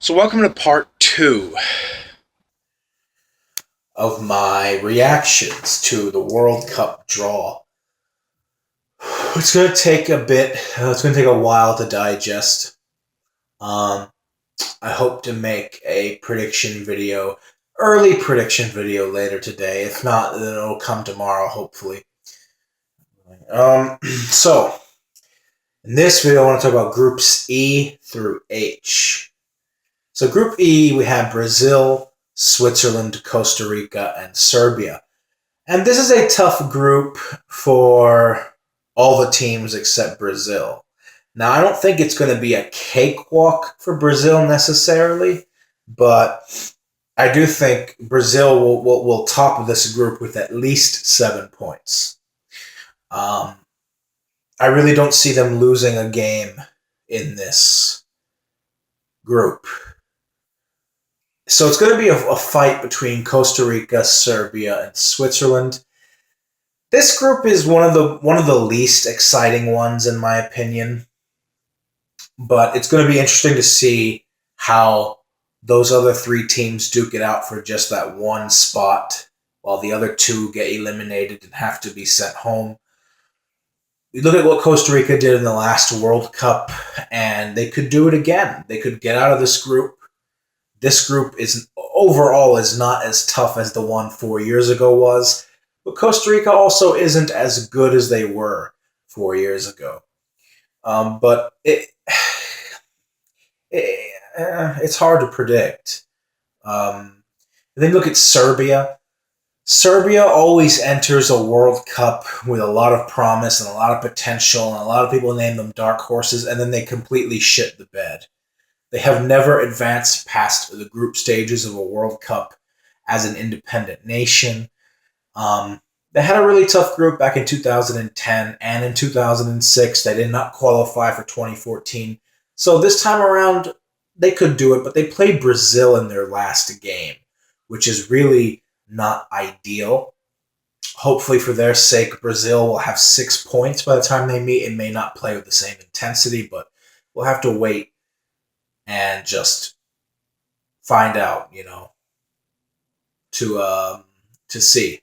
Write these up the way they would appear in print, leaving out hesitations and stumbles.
So, welcome to part two of my reactions to the World Cup draw. It's going to take a bit, it's going to take a while to digest. Um, I hope to make a early prediction video later today. If not, then it'll come tomorrow, hopefully. So, in this video, I want to talk about groups E through H. So, Group E, we have Brazil, Switzerland, Costa Rica, and Serbia. And this is a tough group for all the teams except Brazil. Now, I don't think it's going to be a cakewalk for Brazil necessarily, but I do think Brazil will top this group with at least 7 points. I really don't see them losing a game in this group. So it's going to be a fight between Costa Rica, Serbia, and Switzerland. This group is one of the least exciting ones in my opinion, but it's going to be interesting to see how those other three teams duke it out for just that one spot, while the other two get eliminated and have to be sent home. You look at what Costa Rica did in the last World Cup, and they could do it again. They could get out of this group. This group is not as tough as the one 4 years ago was, but Costa Rica also isn't as good as they were 4 years ago. But it's hard to predict. Then look at Serbia. Serbia always enters a World Cup with a lot of promise and a lot of potential, and a lot of people name them dark horses, and then they completely shit the bed. They have never advanced past the group stages of a World Cup as an independent nation. They had a really tough group back in 2010 and in 2006. They did not qualify for 2014. So this time around, they could do it, but they played Brazil in their last game, which is really not ideal. Hopefully, for their sake, Brazil will have 6 points by the time they meet. It may not play with the same intensity, but we'll have to wait and just find out, to see.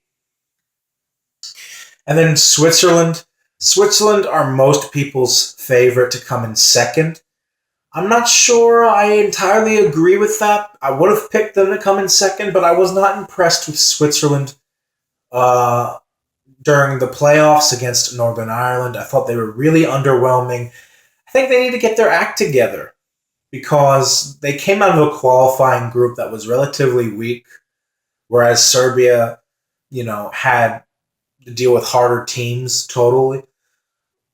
And then Switzerland. Switzerland are most people's favorite to come in second. I'm not sure I entirely agree with that. I would have picked them to come in second, but I was not impressed with Switzerland during the playoffs against Northern Ireland. I thought they were really underwhelming. I think they need to get their act together because they came out of a qualifying group that was relatively weak, whereas Serbia, had to deal with harder teams totally.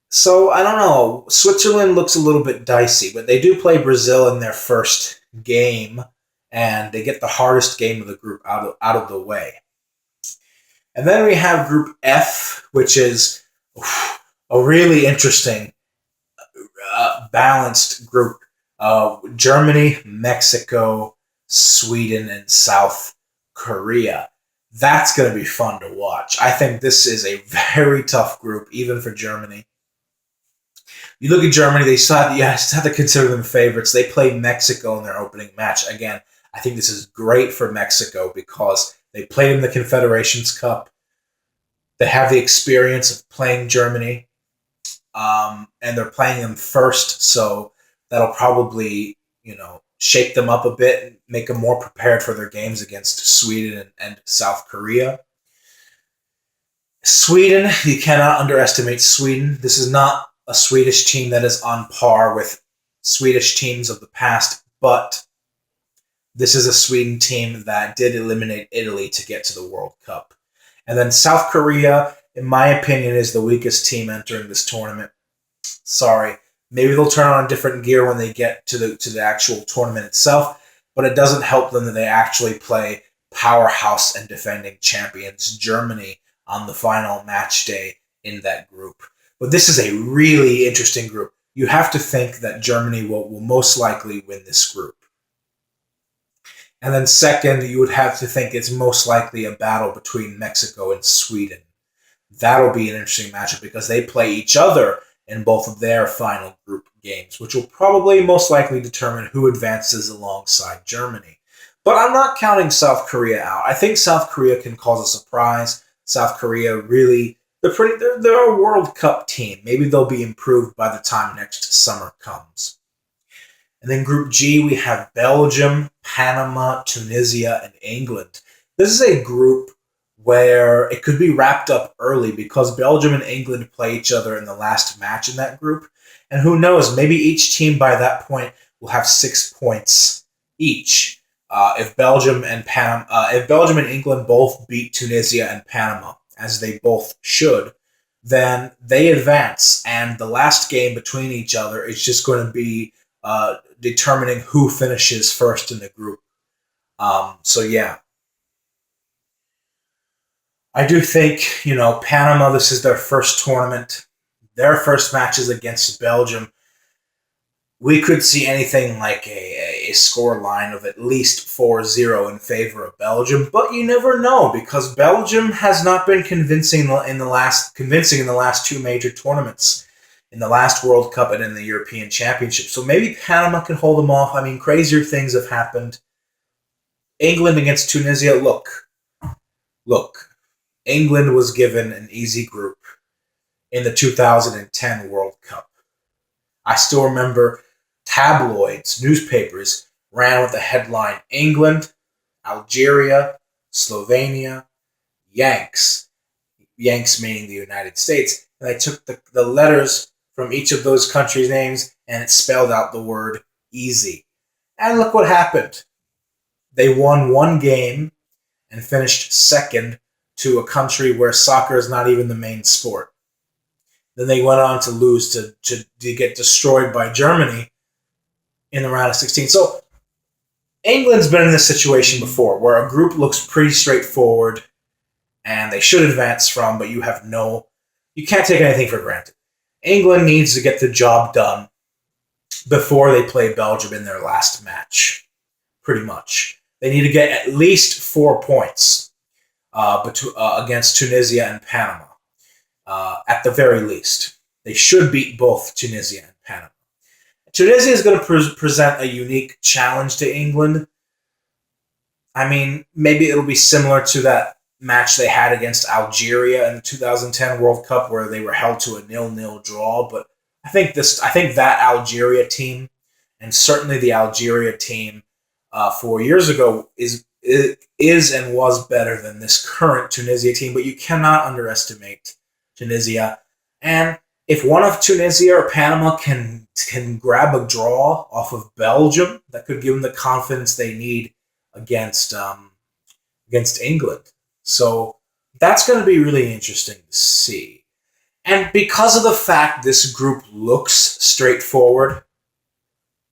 So I don't know. Switzerland looks a little bit dicey, but they do play Brazil in their first game, and they get the hardest game of the group out of the way. And then we have Group F, which is a really interesting, balanced group. Germany, Mexico, Sweden, and South Korea. That's going to be fun to watch. I think this is a very tough group, even for Germany. You look at Germany, they still have to consider them favorites. They play Mexico in their opening match. Again, I think this is great for Mexico because they played in the Confederations Cup. They have the experience of playing Germany, and they're playing them first, so that'll probably, shake them up a bit and make them more prepared for their games against Sweden and South Korea. Sweden, you cannot underestimate Sweden. This is not a Swedish team that is on par with Swedish teams of the past, but this is a Sweden team that did eliminate Italy to get to the World Cup. And then South Korea, in my opinion, is the weakest team entering this tournament. Sorry. Maybe they'll turn on a different gear when they get to the actual tournament itself, but it doesn't help them that they actually play powerhouse and defending champions Germany on the final match day in that group. But this is a really interesting group. You have to think that Germany will most likely win this group. And then second, you would have to think it's most likely a battle between Mexico and Sweden. That'll be an interesting matchup because they play each other in both of their final group games, which will probably most likely determine who advances alongside Germany. But I'm not counting South Korea out. I think South Korea can cause a surprise. South Korea really, they're a World Cup team. Maybe they'll be improved by the time next summer comes. And then Group G, we have Belgium, Panama, Tunisia, and England. This is a group where it could be wrapped up early because Belgium and England play each other in the last match in that group. And who knows, maybe each team by that point will have 6 points each. If Belgium and England both beat Tunisia and Panama, as they both should, then they advance. And the last game between each other is just going to be determining who finishes first in the group. So yeah. I do think, Panama, this is their first tournament. Their first match is against Belgium. We could see anything like a score line of at least 4-0 in favor of Belgium, but you never know because Belgium has not been convincing in the last two major tournaments, in the last World Cup and in the European Championship. So maybe Panama can hold them off. I mean, crazier things have happened. England against Tunisia, look. England was given an easy group in the 2010 World Cup. I still remember tabloids, newspapers, ran with the headline, England, Algeria, Slovenia, Yanks. Yanks meaning the United States. And they took the letters from each of those countries' names and it spelled out the word easy. And look what happened. They won one game and finished second to a country where soccer is not even the main sport. Then they went on to lose to get destroyed by Germany in the round of 16. So England's been in this situation before where a group looks pretty straightforward and they should advance from, but you can't take anything for granted. England needs to get the job done before they play Belgium in their last match, pretty much. They need to get at least 4 points against Tunisia and Panama. At the very least. They should beat both Tunisia and Panama. Tunisia is going to present a unique challenge to England. I mean, maybe it'll be similar to that match they had against Algeria in the 2010 World Cup where they were held to a 0-0 draw. But I think that Algeria team, and certainly the Algeria team 4 years ago, is and was better than this current Tunisia team. But you cannot underestimate Tunisia. And if one of Tunisia or Panama can grab a draw off of Belgium, that could give them the confidence they need against England. So that's going to be really interesting to see. And because of the fact this group looks straightforward,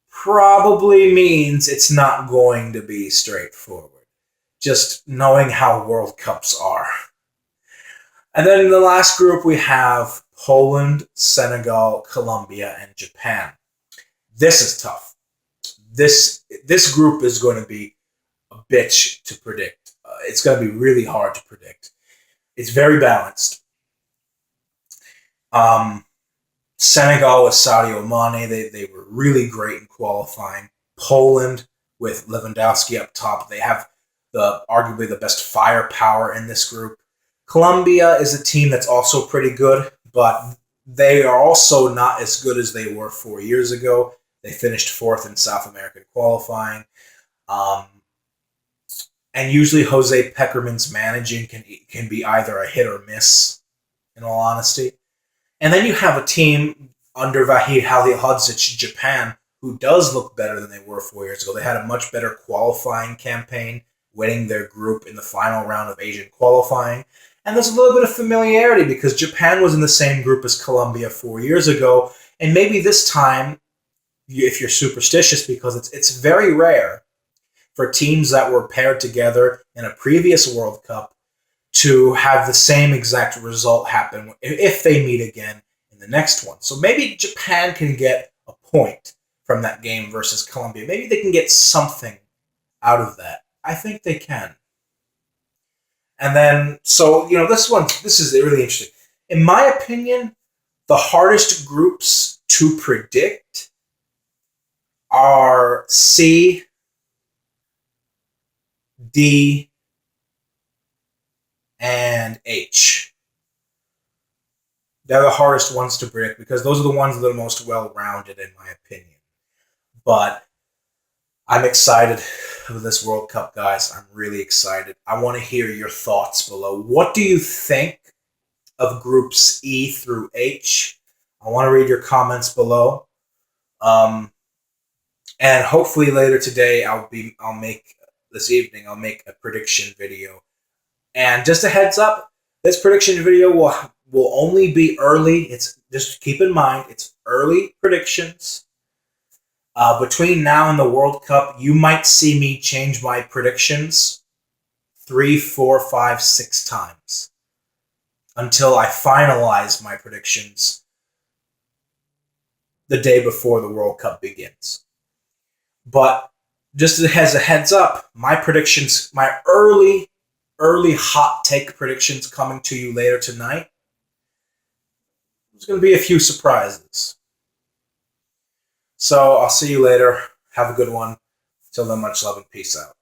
probably means it's not going to be straightforward. Just knowing how World Cups are. And then in the last group, we have Poland, Senegal, Colombia, and Japan. This is tough. This group is going to be a bitch to predict. It's going to be really hard to predict. It's very balanced. Senegal with Sadio Mane, they were really great in qualifying. Poland with Lewandowski up top, they have arguably the best firepower in this group. Colombia is a team that's also pretty good, but they are also not as good as they were 4 years ago. They finished fourth in South American qualifying. And usually Jose Pekerman's managing can be either a hit or miss, in all honesty. And then you have a team under Vahid Halilhodžić, Japan, who does look better than they were 4 years ago. They had a much better qualifying campaign, winning their group in the final round of Asian qualifying. And there's a little bit of familiarity because Japan was in the same group as Colombia 4 years ago. And maybe this time, if you're superstitious, because it's very rare for teams that were paired together in a previous World Cup to have the same exact result happen if they meet again in the next one. So maybe Japan can get a point from that game versus Colombia. Maybe they can get something out of that. I think they can. And then, so, this is really interesting. In my opinion, The hardest groups to predict are C, D, and H. They're the hardest ones to predict because those are the ones that are the most well-rounded, in my opinion. But I'm excited for this World Cup, guys. I'm really excited. I want to hear your thoughts below. What do you think of groups E through H? I want to read your comments below. And hopefully later today, I'll make a prediction video. And just a heads up, this prediction video will only be early. It's just keep in mind it's early predictions. Between now and the World Cup, you might see me change my predictions 3, 4, 5, 6 times until I finalize my predictions the day before the World Cup begins. But just as a heads up, my predictions, my early hot take predictions coming to you later tonight. There's going to be a few surprises. So I'll see you later. Have a good one. Till then, much love and peace out.